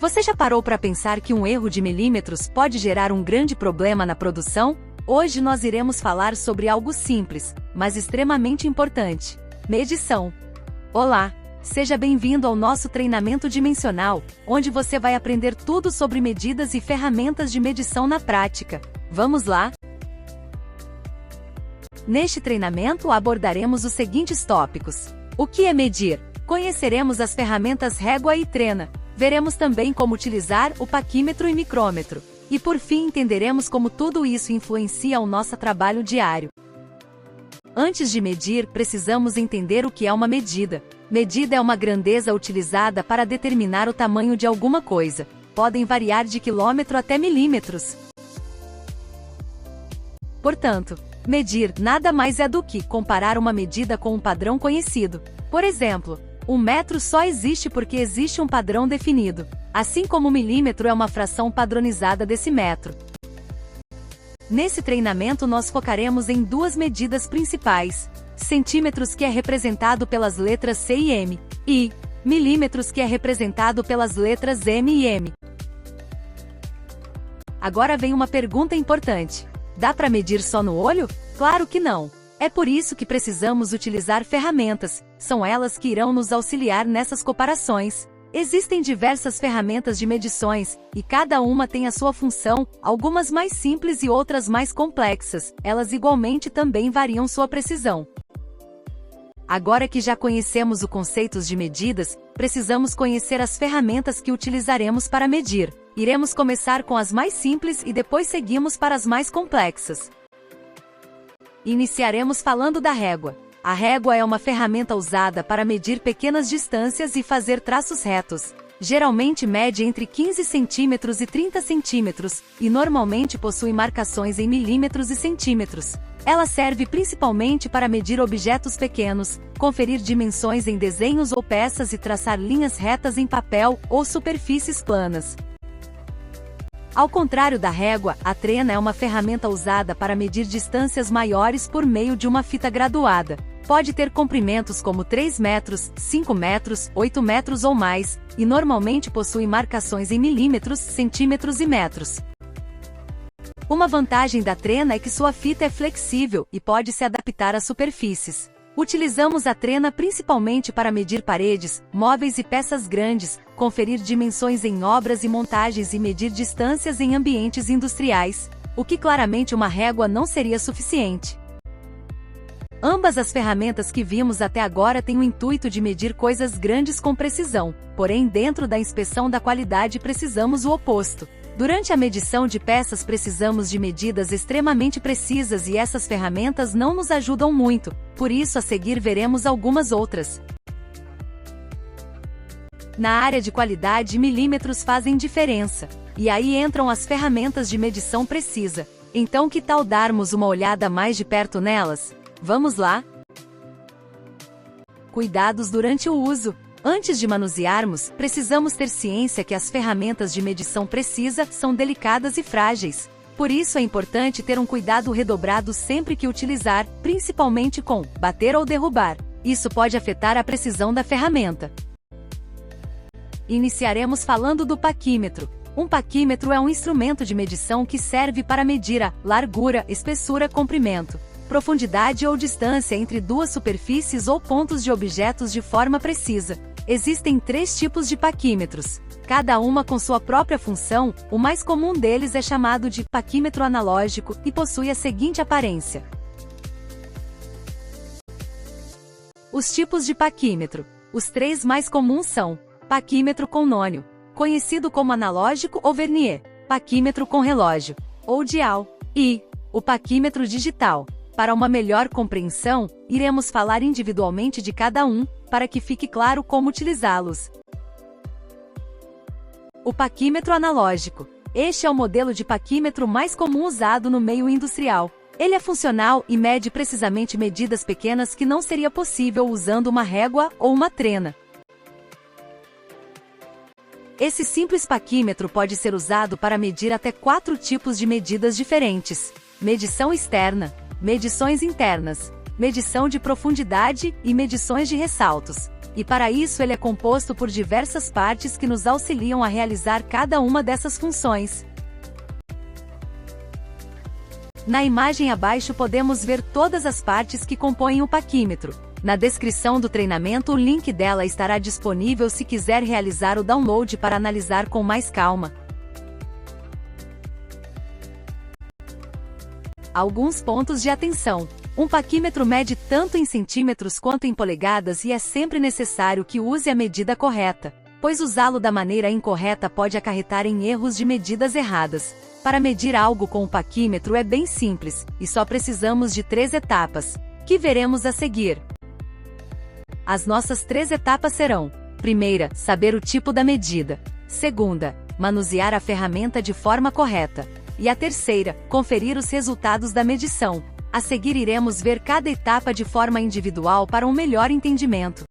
Você já parou para pensar que um erro de milímetros pode gerar um grande problema na produção? Hoje nós iremos falar sobre algo simples, mas extremamente importante: medição. Olá! Seja bem-vindo ao nosso treinamento dimensional, onde você vai aprender tudo sobre medidas e ferramentas de medição na prática. Vamos lá? Neste treinamento abordaremos os seguintes tópicos: o que é medir? Conheceremos as ferramentas régua e trena. Veremos também como utilizar o paquímetro e micrômetro. E por fim entenderemos como tudo isso influencia o nosso trabalho diário. Antes de medir, precisamos entender o que é uma medida. Medida é uma grandeza utilizada para determinar o tamanho de alguma coisa. Podem variar de quilômetro até milímetros. Portanto, medir nada mais é do que comparar uma medida com um padrão conhecido. Por exemplo, 1 metro só existe porque existe um padrão definido, assim como o milímetro é uma fração padronizada desse metro. Nesse treinamento nós focaremos em duas medidas principais: centímetros, que é representado pelas letras C e M, e milímetros, que é representado pelas letras M e M. Agora vem uma pergunta importante: dá para medir só no olho? Claro que não! É por isso que precisamos utilizar ferramentas, são elas que irão nos auxiliar nessas comparações. Existem diversas ferramentas de medições, e cada uma tem a sua função, algumas mais simples e outras mais complexas, elas igualmente também variam sua precisão. Agora que já conhecemos os conceitos de medidas, precisamos conhecer as ferramentas que utilizaremos para medir. Iremos começar com as mais simples e depois seguimos para as mais complexas. Iniciaremos falando da régua. A régua é uma ferramenta usada para medir pequenas distâncias e fazer traços retos. Geralmente mede entre 15 centímetros e 30 centímetros, e normalmente possui marcações em milímetros e centímetros. Ela serve principalmente para medir objetos pequenos, conferir dimensões em desenhos ou peças e traçar linhas retas em papel ou superfícies planas. Ao contrário da régua, a trena é uma ferramenta usada para medir distâncias maiores por meio de uma fita graduada. Pode ter comprimentos como 3 metros, 5 metros, 8 metros ou mais, e normalmente possui marcações em milímetros, centímetros e metros. Uma vantagem da trena é que sua fita é flexível e pode se adaptar às superfícies. Utilizamos a trena principalmente para medir paredes, móveis e peças grandes, conferir dimensões em obras e montagens e medir distâncias em ambientes industriais, o que claramente uma régua não seria suficiente. Ambas as ferramentas que vimos até agora têm o intuito de medir coisas grandes com precisão, porém dentro da inspeção da qualidade precisamos o oposto. Durante a medição de peças precisamos de medidas extremamente precisas e essas ferramentas não nos ajudam muito, por isso a seguir veremos algumas outras. Na área de qualidade, milímetros fazem diferença, e aí entram as ferramentas de medição precisa. Então que tal darmos uma olhada mais de perto nelas? Vamos lá? Cuidados durante o uso. Antes de manusearmos, precisamos ter ciência que as ferramentas de medição precisa são delicadas e frágeis. Por isso é importante ter um cuidado redobrado sempre que utilizar, principalmente com bater ou derrubar. Isso pode afetar a precisão da ferramenta. Iniciaremos falando do paquímetro. Um paquímetro é um instrumento de medição que serve para medir a largura, espessura, comprimento, profundidade ou distância entre duas superfícies ou pontos de objetos de forma precisa. Existem 3 tipos de paquímetros, cada uma com sua própria função. O mais comum deles é chamado de paquímetro analógico e possui a seguinte aparência. Os tipos de paquímetro. Os 3 mais comuns são: paquímetro com nônio, conhecido como analógico ou vernier, paquímetro com relógio, ou dial, e o paquímetro digital. Para uma melhor compreensão, iremos falar individualmente de cada um, para que fique claro como utilizá-los. O paquímetro analógico. Este é o modelo de paquímetro mais comum usado no meio industrial. Ele é funcional e mede precisamente medidas pequenas que não seria possível usando uma régua ou uma trena. Esse simples paquímetro pode ser usado para medir até 4 tipos de medidas diferentes: medição externa, medições internas, medição de profundidade e medições de ressaltos. E para isso ele é composto por diversas partes que nos auxiliam a realizar cada uma dessas funções. Na imagem abaixo podemos ver todas as partes que compõem o paquímetro. Na descrição do treinamento o link dela estará disponível se quiser realizar o download para analisar com mais calma. Alguns pontos de atenção. Um paquímetro mede tanto em centímetros quanto em polegadas e é sempre necessário que use a medida correta, pois usá-lo da maneira incorreta pode acarretar em erros de medidas erradas. Para medir algo com o paquímetro é bem simples, e só precisamos de 3 etapas, que veremos a seguir. As nossas 3 etapas serão: primeira, saber o tipo da medida; segunda, manusear a ferramenta de forma correta; e a terceira, conferir os resultados da medição. A seguir iremos ver cada etapa de forma individual para um melhor entendimento.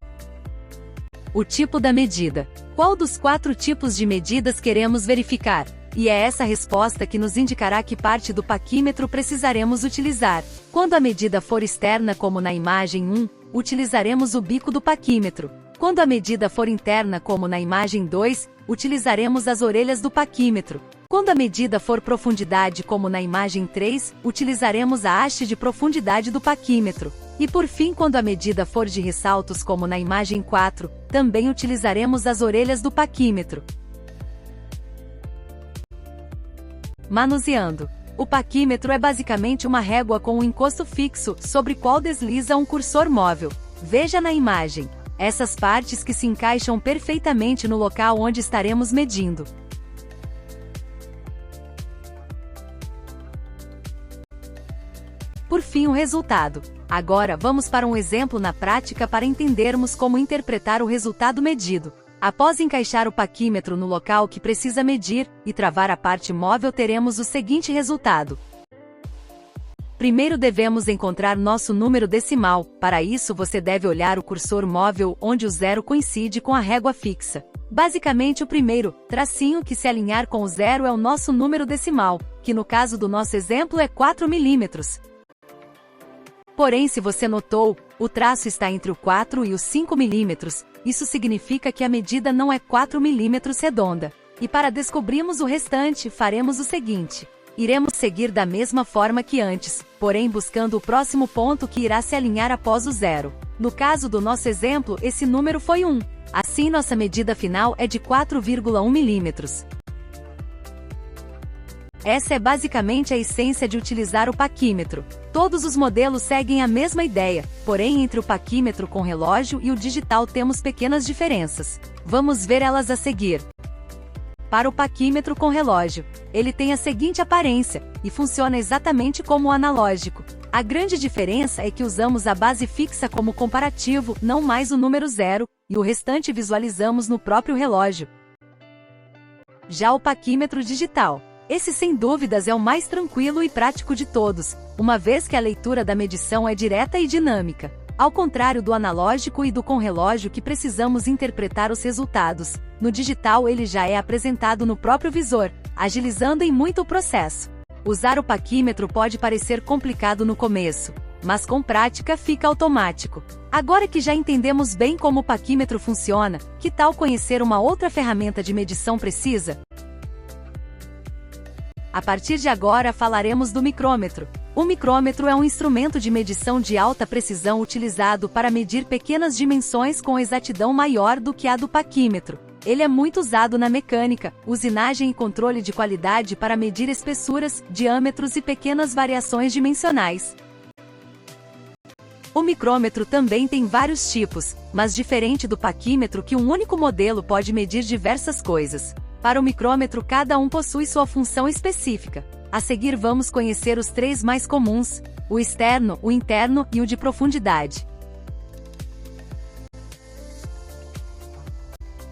O tipo da medida. Qual dos 4 tipos de medidas queremos verificar? E é essa resposta que nos indicará que parte do paquímetro precisaremos utilizar. Quando a medida for externa, como na imagem 1, utilizaremos o bico do paquímetro. Quando a medida for interna, como na imagem 2, utilizaremos as orelhas do paquímetro. Quando a medida for profundidade, como na imagem 3, utilizaremos a haste de profundidade do paquímetro. E por fim, quando a medida for de ressaltos, como na imagem 4, também utilizaremos as orelhas do paquímetro. Manuseando. O paquímetro é basicamente uma régua com um encosto fixo, sobre qual desliza um cursor móvel. Veja na imagem. Essas partes que se encaixam perfeitamente no local onde estaremos medindo. Por fim, o resultado. Agora vamos para um exemplo na prática para entendermos como interpretar o resultado medido. Após encaixar o paquímetro no local que precisa medir, e travar a parte móvel, teremos o seguinte resultado. Primeiro devemos encontrar nosso número decimal. Para isso você deve olhar o cursor móvel onde o 0 coincide com a régua fixa. Basicamente o primeiro tracinho que se alinhar com o 0 é o nosso número decimal, que no caso do nosso exemplo é 4 milímetros. Porém, se você notou, o traço está entre o 4 e os 5 milímetros, isso significa que a medida não é 4 milímetros redonda. E para descobrirmos o restante, faremos o seguinte. Iremos seguir da mesma forma que antes, porém buscando o próximo ponto que irá se alinhar após o 0. No caso do nosso exemplo, esse número foi 1. Assim, nossa medida final é de 4,1 milímetros. Essa é basicamente a essência de utilizar o paquímetro. Todos os modelos seguem a mesma ideia, porém entre o paquímetro com relógio e o digital temos pequenas diferenças. Vamos ver elas a seguir. Para o paquímetro com relógio, ele tem a seguinte aparência, e funciona exatamente como o analógico. A grande diferença é que usamos a base fixa como comparativo, não mais o número 0, e o restante visualizamos no próprio relógio. Já o paquímetro digital. Esse sem dúvidas é o mais tranquilo e prático de todos, uma vez que a leitura da medição é direta e dinâmica. Ao contrário do analógico e do com relógio que precisamos interpretar os resultados, no digital ele já é apresentado no próprio visor, agilizando em muito o processo. Usar o paquímetro pode parecer complicado no começo, mas com prática fica automático. Agora que já entendemos bem como o paquímetro funciona, que tal conhecer uma outra ferramenta de medição precisa? A partir de agora falaremos do micrômetro. O micrômetro é um instrumento de medição de alta precisão utilizado para medir pequenas dimensões com exatidão maior do que a do paquímetro. Ele é muito usado na mecânica, usinagem e controle de qualidade para medir espessuras, diâmetros e pequenas variações dimensionais. O micrômetro também tem vários tipos, mas diferente do paquímetro que um único modelo pode medir diversas coisas. Para o micrômetro cada um possui sua função específica. A seguir vamos conhecer os 3 mais comuns, o externo, o interno e o de profundidade.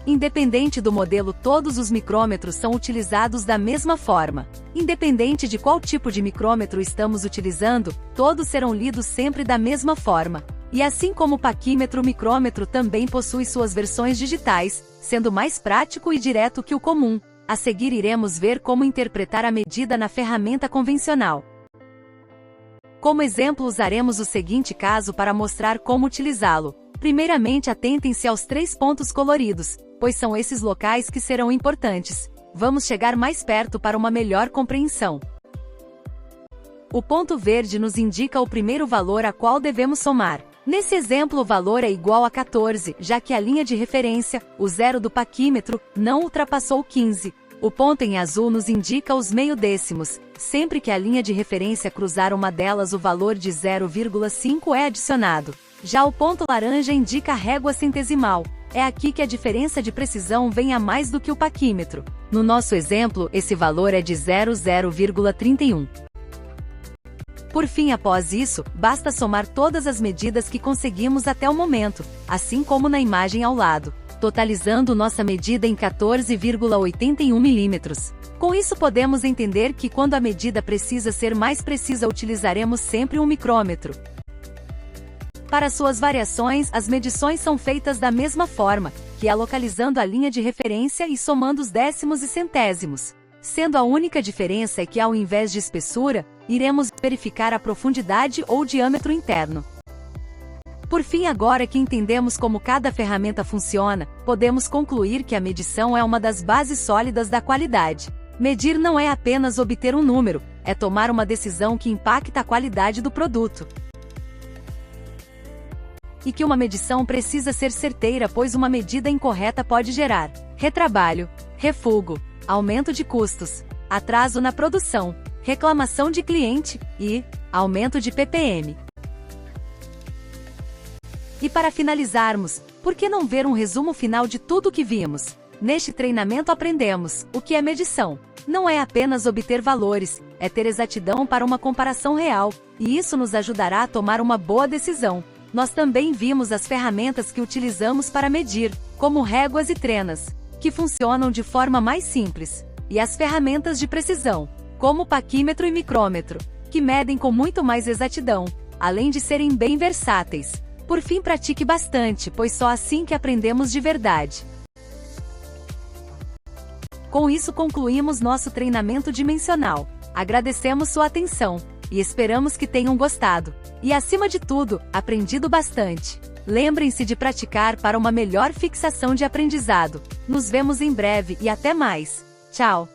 Independente do modelo, todos os micrômetros são utilizados da mesma forma. Independente de qual tipo de micrômetro estamos utilizando, todos serão lidos sempre da mesma forma. E assim como o paquímetro, o micrômetro também possui suas versões digitais, sendo mais prático e direto que o comum. A seguir iremos ver como interpretar a medida na ferramenta convencional. Como exemplo usaremos o seguinte caso para mostrar como utilizá-lo. Primeiramente, atentem-se aos 3 pontos coloridos, pois são esses locais que serão importantes. Vamos chegar mais perto para uma melhor compreensão. O ponto verde nos indica o primeiro valor a qual devemos somar. Nesse exemplo, o valor é igual a 14, já que a linha de referência, o zero do paquímetro, não ultrapassou 15. O ponto em azul nos indica os meio-décimos. Sempre que a linha de referência cruzar uma delas, o valor de 0,5 é adicionado. Já o ponto laranja indica a régua centesimal. É aqui que a diferença de precisão vem a mais do que o paquímetro. No nosso exemplo, esse valor é de 0,31. Por fim, após isso, basta somar todas as medidas que conseguimos até o momento, assim como na imagem ao lado, totalizando nossa medida em 14,81 mm. Com isso podemos entender que quando a medida precisa ser mais precisa, utilizaremos sempre um micrômetro. Para suas variações, as medições são feitas da mesma forma, que é localizando a linha de referência e somando os décimos e centésimos. Sendo a única diferença é que, ao invés de espessura, iremos verificar a profundidade ou diâmetro interno. Por fim, agora que entendemos como cada ferramenta funciona, podemos concluir que a medição é uma das bases sólidas da qualidade. Medir não é apenas obter um número, é tomar uma decisão que impacta a qualidade do produto. E que uma medição precisa ser certeira, pois uma medida incorreta pode gerar retrabalho, refugo, aumento de custos, atraso na produção, reclamação de cliente e aumento de PPM. E para finalizarmos, por que não ver um resumo final de tudo o que vimos? Neste treinamento aprendemos o que é medição. Não é apenas obter valores, é ter exatidão para uma comparação real, e isso nos ajudará a tomar uma boa decisão. Nós também vimos as ferramentas que utilizamos para medir, como réguas e trenas, que funcionam de forma mais simples, e as ferramentas de precisão, como paquímetro e micrômetro, que medem com muito mais exatidão, além de serem bem versáteis. Por fim, pratique bastante, pois só assim que aprendemos de verdade. Com isso concluímos nosso treinamento dimensional. Agradecemos sua atenção e esperamos que tenham gostado. E acima de tudo, aprendido bastante. Lembrem-se de praticar para uma melhor fixação de aprendizado. Nos vemos em breve e até mais. Tchau!